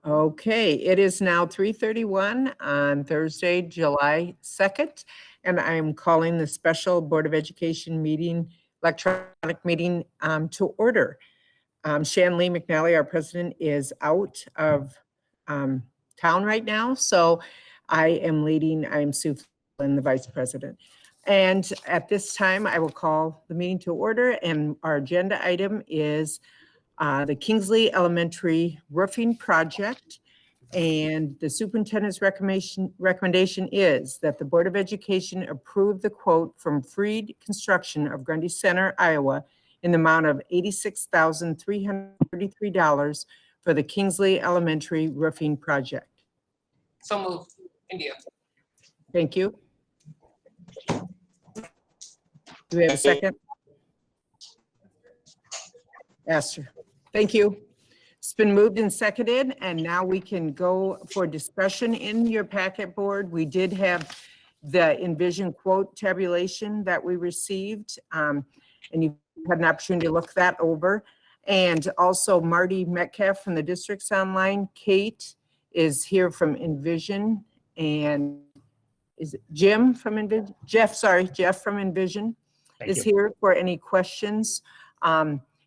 Okay, it is now 3:31 on Thursday, July 2nd, and I'm calling the special Board of Education meeting, electronic meeting to order. Shan Lee McNally, our president, is out of town right now, so I am Sue Flynn, the vice president. And at this time, I will call the meeting to order, and our agenda item is the Kingsley Elementary roofing project. And the superintendent's recommendation is that the Board of Education approve the quote from Freed Construction of Grundy Center, Iowa, in the amount of $86,333 for the Kingsley Elementary roofing project. So moved. India. Thank you. Do we have a second? Esther. Thank you. It's been moved and seconded, and now we can go for discussion. In your packet board, we did have the Envision quote tabulation that we received, and you had an opportunity to look that over. And also Marty Metcalf from the district's online. Kate is here from Envision, and is it Jim from Envision? Jeff from Envision is here for any questions.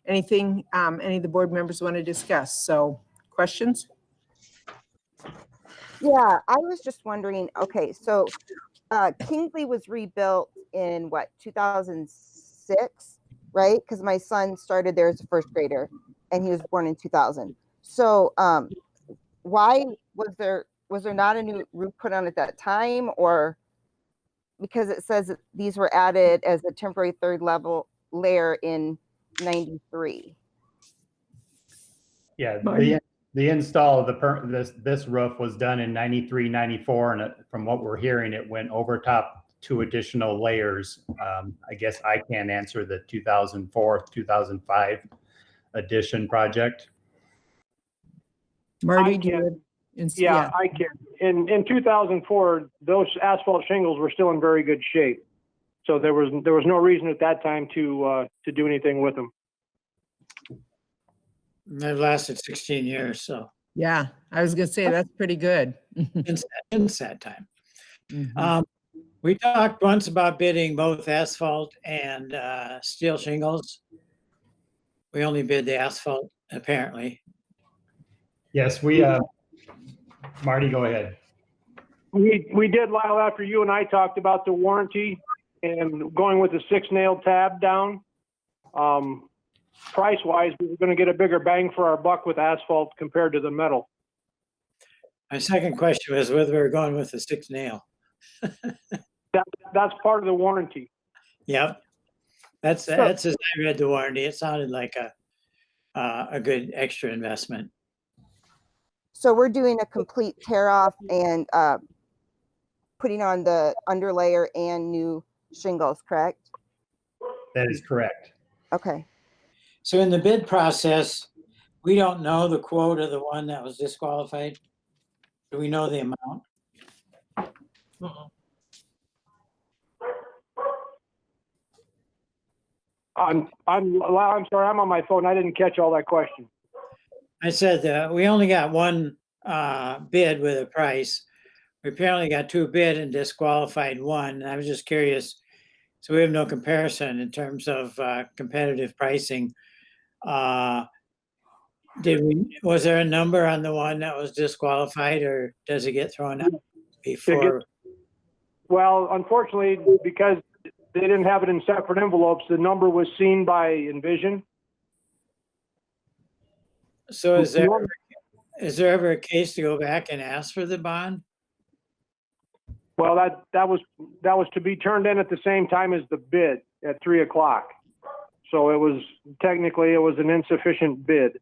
Anything any of the board members want to discuss? So questions? Yeah, I was just wondering, okay, so Kingsley was rebuilt in what, 2006, right? Because my son started there as a first grader and he was born in 2000. So why was there not a new roof put on at that time? Or because it says that these were added as a temporary third level layer in 93. Yeah, the install of this roof was done in 93, 94, and from what we're hearing, it went over top 2 additional layers. I guess I can't answer the 2004, 2005 addition project. Marty, yeah, I can. In 2004, those asphalt shingles were still in very good shape. So there was no reason at that time to do anything with them. They've lasted 16 years, so. Yeah, I was gonna say that's pretty good. Since that time. Mm-hmm. We talked once about bidding both asphalt and steel shingles. We only bid the asphalt, apparently. Yes, we, Marty, go ahead. We did, Lyle, after you and I talked about the warranty and going with the 6-nail tab down. Price-wise, we were going to get a bigger bang for our buck with asphalt compared to the metal. My second question was whether we were going with the 6-nail. That's part of the warranty. Yep, that's as I read the warranty. It sounded like a good extra investment. So we're doing a complete tear off and putting on the underlayer and new shingles, correct? That is correct. Okay. So in the bid process, we don't know the quote of the one that was disqualified. Do we know the amount? I'm sorry, I'm on my phone. I didn't catch all that question. I said we only got one bid with a price. We apparently got 2 bid and disqualified 1. I was just curious. So we have no comparison in terms of competitive pricing. Was there a number on the one that was disqualified, or does it get thrown out before? Well, unfortunately, because they didn't have it in separate envelopes, the number was seen by Envision. So is there ever a case to go back and ask for the bond? Well, that was to be turned in at the same time as the bid at 3 o'clock. So it was technically an insufficient bid.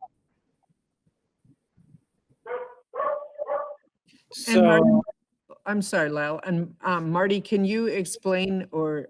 So Marty, I'm sorry, Lyle. And Marty, can you explain, or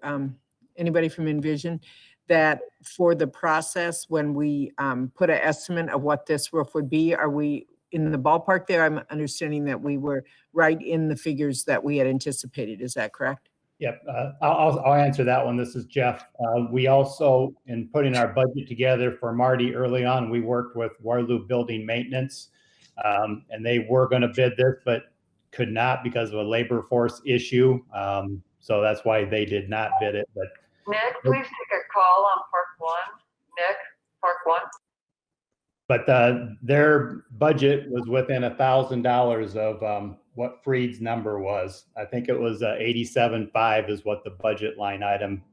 anybody from Envision, that for the process when we put an estimate of what this roof would be, are we in the ballpark there? I'm understanding that we were right in the figures that we had anticipated. Is that correct? Yep, I'll answer that one. This is Jeff. We also, in putting our budget together for Marty early on, we worked with Waterloo Building Maintenance, And they were going to bid this, but could not because of a labor force issue. So that's why they did not bid it. But Nick, please take a call on Park One. Nick, Park One. Their budget was within $1,000 of what Freed's number was. I think it was 87.5 is what the budget line item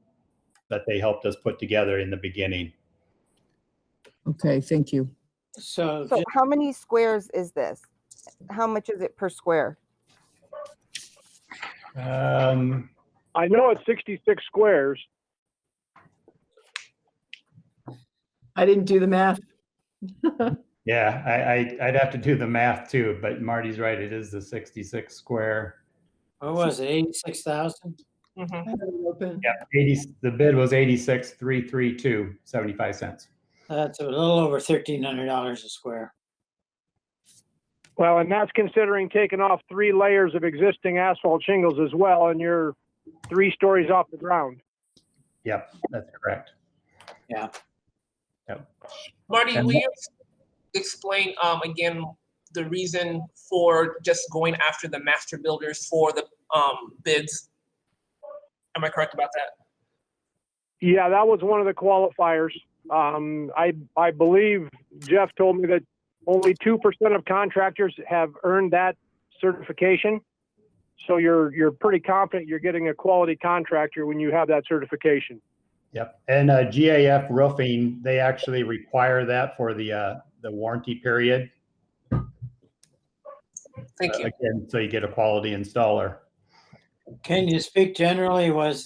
that they helped us put together in the beginning. Okay, thank you. So So how many squares is this? How much is it per square? I know it's 66 squares. I didn't do the math. Yeah, I'd have to do the math too, but Marty's right. It is the 66 square. what was it, 86,000? Mhm. I have it open. Yeah, the bid was 86,332.75 cents. That's a little over $1,300 a square. Well, and that's considering taking off 3 layers of existing asphalt shingles as well, and you're 3 stories off the ground. Yep, that's correct. Marty, And will you explain again the reason for just going after the master builders for the bids? Am I correct about that? Yeah, that was one of the qualifiers. I believe Jeff told me that only 2% of contractors have earned that certification. So you're pretty confident you're getting a quality contractor when you have that certification. Yep. And GAF Roofing, they actually require that for the warranty period. Thank you. Again, so you get a quality installer. Can you speak generally, was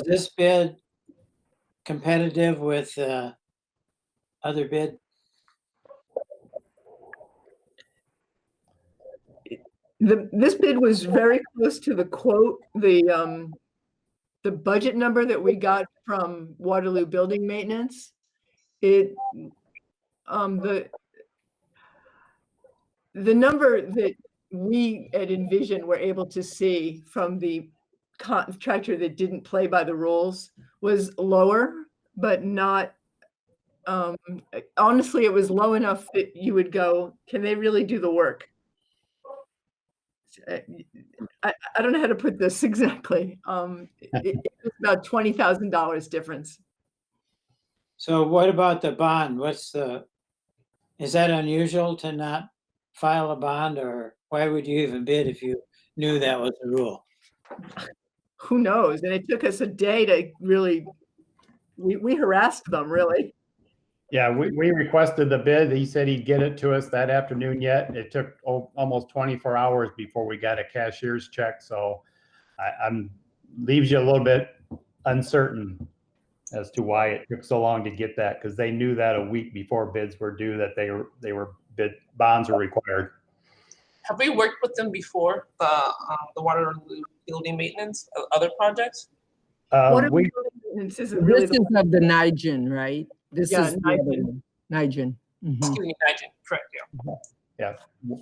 this bid competitive with other bid? This bid was very close to the quote, the budget number that we got from Waterloo Building Maintenance. The number that we at Envision were able to see from the contractor that didn't play by the rules was lower, but not, honestly, it was low enough that you would go, can they really do the work? I don't know how to put this exactly. It was about $20,000 difference. So what about the bond? Is that unusual to not file a bond, or why would you even bid if you knew that was the rule? Who knows? And it took us a day to really, we harassed them really. Yeah, we requested the bid. He said he'd get it to us that afternoon yet. It took almost 24 hours before we got a cashier's check. So I'm leaves you a little bit uncertain as to why it took so long to get that, because they knew that a week before bids were due that bonds were required. Have we worked with them before, the Waterloo Building Maintenance, other projects? Water We, maintenance isn't really This the- is of the Nigen, right? This Yeah, is the other Nigen. one. Nigen. Mhm. Excuse me, Nigel, correct, yeah. yeah,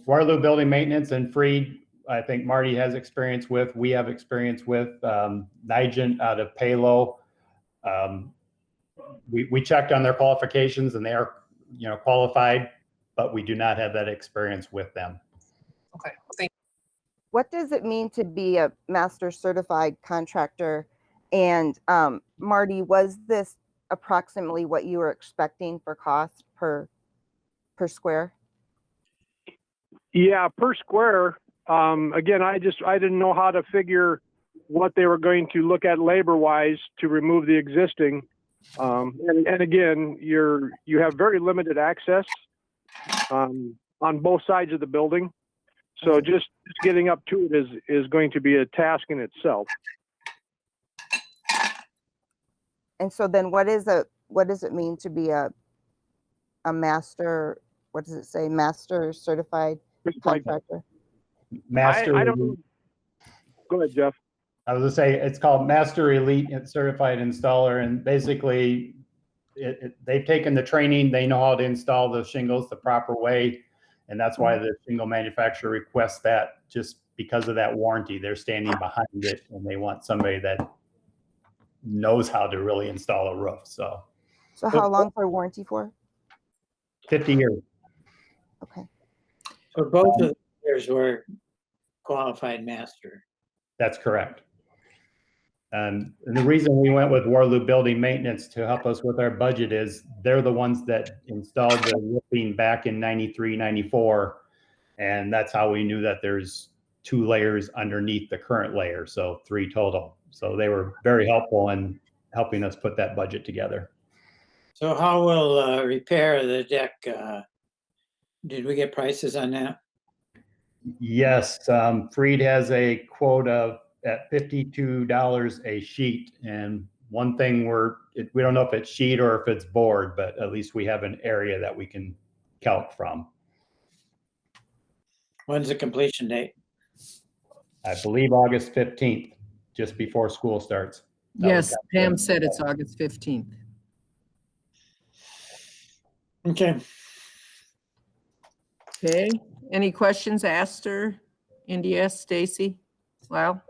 Waterloo Building Maintenance and Freed, I think Marty has experience with. We have experience with Nigent out of Palo. We checked on their qualifications and they are, qualified, but we do not have that experience with them. Okay, thank What does it mean to be a master certified contractor? And Marty, was this approximately what you were expecting for cost per square? Yeah, per square. Again, I didn't know how to figure what they were going to look at labor-wise to remove the existing. And again, you have very limited access on both sides of the building. So just getting up to it is going to be a task in itself. And so then what does it mean to be a master, what does it say, master certified contractor? Master. I don't know. Go ahead, Jeff. I was gonna say, it's called Master Elite Certified Installer, and basically they've taken the training, they know how to install the shingles the proper way. And that's why the shingle manufacturer requests that, just because of that warranty. They're standing behind it and they want somebody that knows how to really install a roof. So So how long for warranty for? 50 years. Okay. So both of the layers were qualified master. That's correct. And the reason we went with Waterloo Building Maintenance to help us with our budget is they're the ones that installed the roofing back in 93, 94. And that's how we knew that there's 2 layers underneath the current layer, so 3 total. So they were very helpful in helping us put that budget together. So how will repair the deck? Did we get prices on that? Yes, Freed has a quote of at $52 a sheet. And one thing we don't know if it's sheet or if it's board, but at least we have an area that we can calc from. When's the completion date? I believe August 15th, just before school starts. Yes, Pam said it's August 15th. Okay. Okay, any questions asked her? India, Stacy? Wow.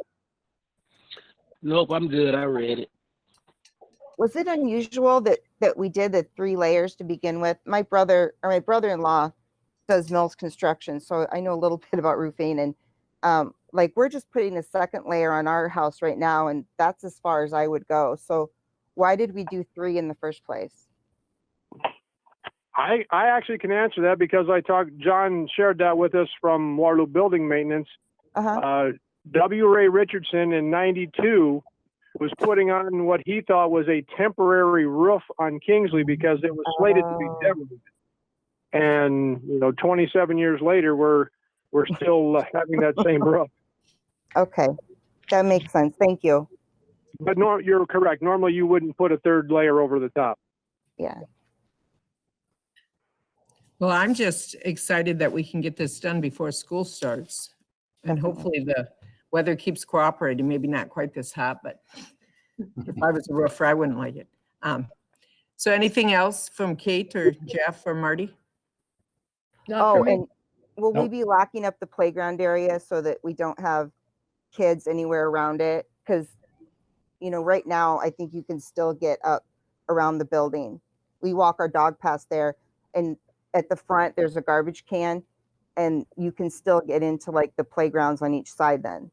Nope, I'm good. I read it. Was it unusual that we did the 3 layers to begin with? My brother-in-law does Mills Construction, so I know a little bit about roofing, and like we're just putting a second layer on our house right now, and that's as far as I would go. So why did we do 3 in the first place? I actually can answer that because John shared that with us from Waterloo Building Maintenance. Uh-huh. W. Ray Richardson in 92 was putting on what he thought was a temporary roof on Kingsley because it was slated to be demolished. And 27 years later, we're still having that same roof. Okay, that makes sense. Thank you. But no, you're correct. Normally, you wouldn't put a 3rd layer over the top. Yeah. Well, I'm just excited that we can get this done before school starts. And Definitely. hopefully the weather keeps cooperating, maybe not quite this hot, but if I was a roofer, I wouldn't like it. So anything else from Kate or Jeff or Marty? Not for Oh, me. and will we Nope. be locking up the playground area so that we don't have kids anywhere around it? Because, right now, I think you can still get up around the building. We walk our dog past there, and at the front, there's a garbage can, and you can still get into like the playgrounds on each side then.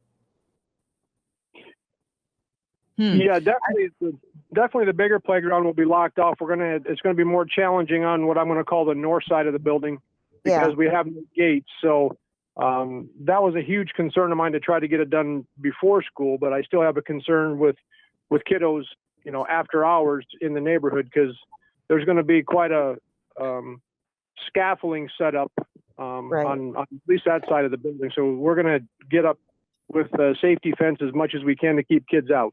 Yeah, definitely the bigger playground will be locked off. It's gonna be more challenging on what I'm gonna call the north side of the building because Yeah. we have no gates. So that was a huge concern of mine to try to get it done before school, but I still have a concern with kiddos, after hours in the neighborhood because there's going to be quite a scaffolding set up Right. on at least that side of the building. So we're going to get up with a safety fence as much as we can to keep kids out.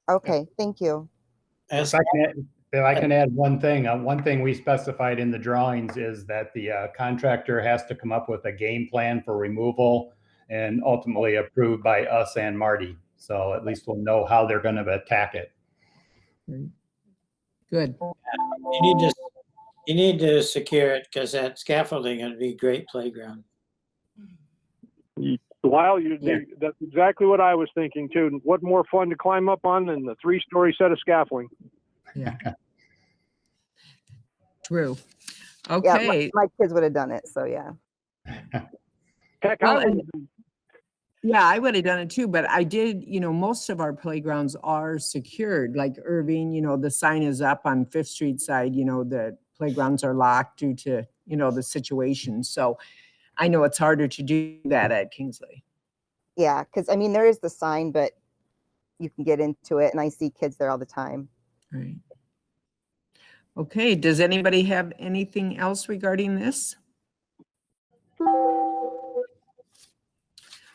Okay, thank you. As If I can add one thing we specified in the drawings is that the contractor has to come up with a game plan for removal and ultimately approved by us and Marty. So at least we'll know how they're going to attack it. Good. you need to secure it because that scaffolding would be a great playground. Lyle, that's exactly what I was thinking too. What more fun to climb up on than the 3-story set of scaffolding? Yeah. True. Yeah, Okay. my kids would have done it, so yeah. Heck, Well, I and- would- Yeah, I would have done it too, but I did, most of our playgrounds are secured, like Irving, the sign is up on Fifth Street side, the playgrounds are locked due to, the situation. So I know it's harder to do that at Kingsley. Yeah, because there is the sign, but you can get into it, and I see kids there all the time. Right. Okay, does anybody have anything else regarding this?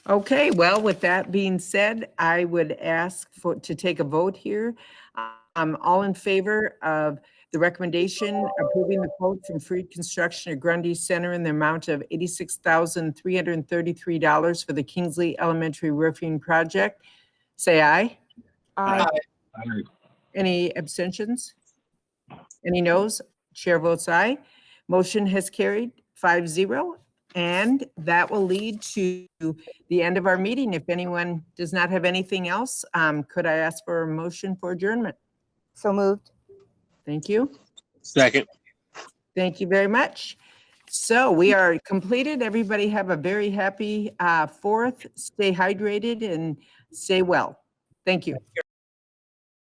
Okay, well, with that being said, I would ask to take a vote here. All in favor of the recommendation approving the quote from Freed Construction at Grundy Center in the amount of $86,333 for the Kingsley Elementary Roofing Project, say aye. I Any abstentions? Any noes? Chair votes aye. Motion has carried 5-0. And that will lead to the end of our meeting. If anyone does not have anything else, could I ask for a motion for adjournment? so moved. Thank you. Second. Thank you very much. So we are completed. Everybody have a very happy 4th. Stay hydrated and stay well. Thank you.